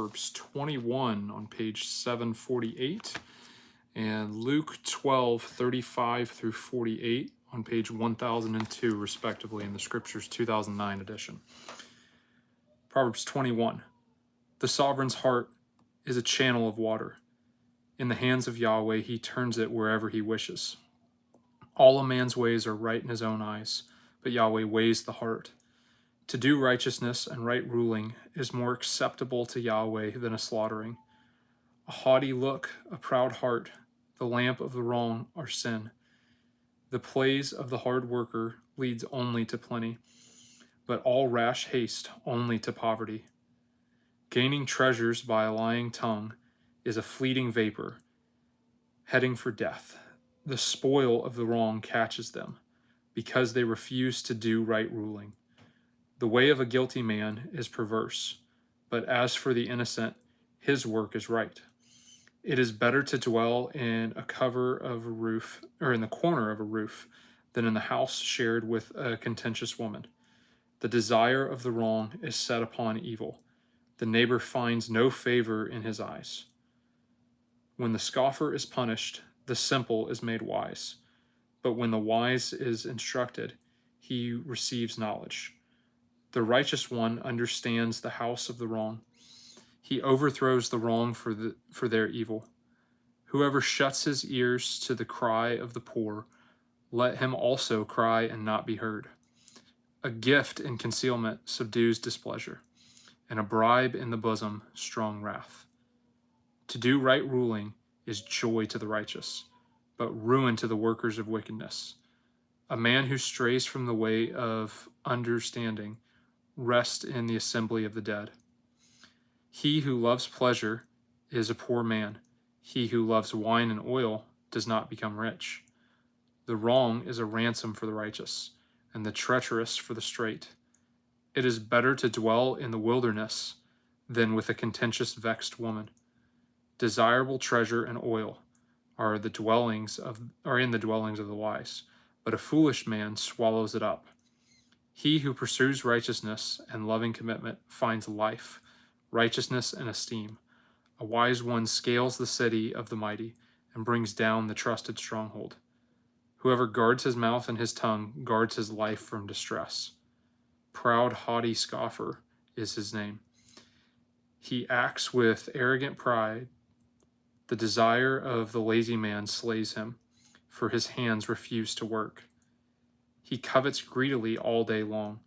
Proverbs 21 on page 748 and Luke 12:35 through 48 on page 1002, respectively, in the Scriptures 2009 edition. Proverbs 21. The sovereign's heart is a channel of water. In the hands of Yahweh, he turns it wherever he wishes. All a man's ways are right in his own eyes, but Yahweh weighs the heart. To do righteousness and right ruling is more acceptable to Yahweh than a slaughtering. A haughty look, a proud heart, the lamp of the wrong are sin. The plays of the hard worker leads only to plenty, but all rash haste only to poverty. Gaining treasures by a lying tongue is a fleeting vapor, heading for death. The spoil of the wrong catches them, because they refuse to do right ruling. The way of a guilty man is perverse, but as for the innocent, his work is right. It is better to dwell in a cover of a roof, or in the corner of a roof, than in the house shared with a contentious woman. The desire of the wrong is set upon evil. The neighbor finds no favor in his eyes. When the scoffer is punished, the simple is made wise. But when the wise is instructed, he receives knowledge. The righteous one understands the house of the wrong. He overthrows the wrong for their evil. Whoever shuts his ears to the cry of the poor, let him also cry and not be heard. A gift in concealment subdues displeasure, and a bribe in the bosom strong wrath. To do right ruling is joy to the righteous, but ruin to the workers of wickedness. A man who strays from the way of understanding rests in the assembly of the dead. He who loves pleasure is a poor man. He who loves wine and oil does not become rich. The wrong is a ransom for the righteous, and the treacherous for the straight. It is better to dwell in the wilderness than with a contentious, vexed woman. Desirable treasure and oil are in the dwellings of the wise, but a foolish man swallows it up. He who pursues righteousness and loving commitment finds life, righteousness, and esteem. A wise one scales the city of the mighty and brings down the trusted stronghold. Whoever guards his mouth and his tongue guards his life from distress. Proud, haughty scoffer is his name. He acts with arrogant pride. The desire of the lazy man slays him, for his hands refuse to work. He covets greedily all day long,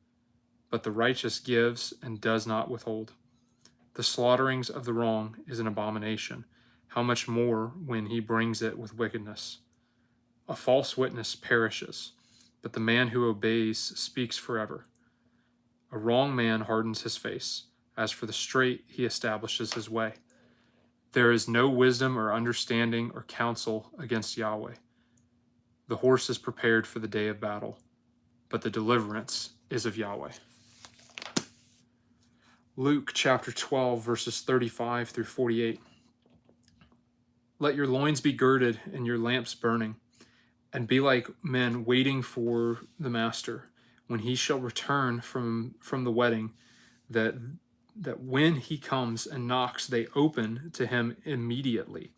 but the righteous gives and does not withhold. The slaughterings of the wrong is an abomination. How much more when he brings it with wickedness? A false witness perishes, but the man who obeys speaks forever. A wrong man hardens his face. As for the straight, he establishes his way. There is no wisdom or understanding or counsel against Yahweh. The horse is prepared for the day of battle, but the deliverance is of Yahweh. Luke chapter 12, verses 35 through 48. Let your loins be girded and your lamps burning, and be like men waiting for the master, when he shall return from the wedding, that when he comes and knocks, they open to him immediately.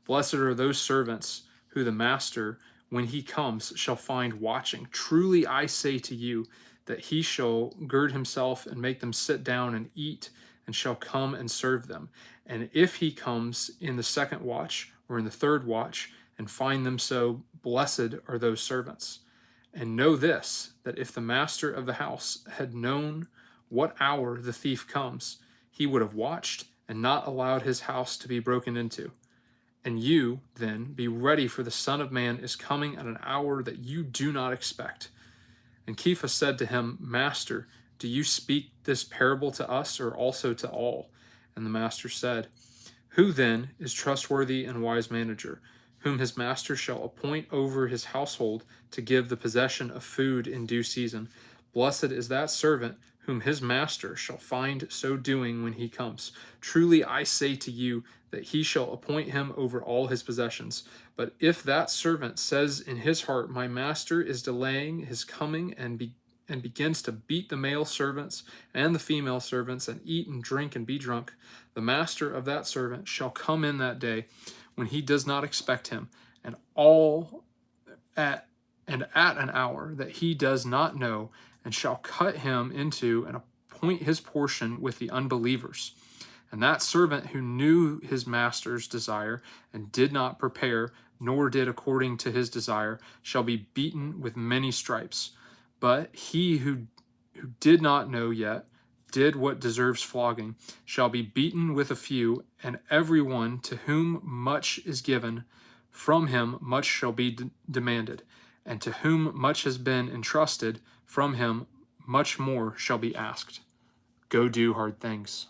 Blessed are those servants who the master, when he comes, shall find watching. Truly I say to you, that he shall gird himself and make them sit down and eat, and shall come and serve them. And if he comes in the second watch or in the third watch and find them so, blessed are those servants. And know this, that if the master of the house had known what hour the thief comes, he would have watched and not allowed his house to be broken into. And you, then, be ready, for the Son of Man is coming at an hour that you do not expect. And Kepha said to him, Master, do you speak this parable to us or also to all? And the master said, Who then is trustworthy and wise manager, whom his master shall appoint over his household to give the possession of food in due season? Blessed is that servant whom his master shall find so doing when he comes. Truly I say to you that he shall appoint him over all his possessions. But if that servant says in his heart, My master is delaying his coming, and and begins to beat the male servants and the female servants, and eat and drink and be drunk, the master of that servant shall come in that day when he does not expect him, and all at an hour that he does not know, and shall cut him into and appoint his portion with the unbelievers. And that servant who knew his master's desire and did not prepare, nor did according to his desire, shall be beaten with many stripes. But he who did not know yet, did what deserves flogging, shall be beaten with a few, and everyone to whom much is given, from him much shall be demanded, and to whom much has been entrusted, from him much more shall be asked. Go do hard things.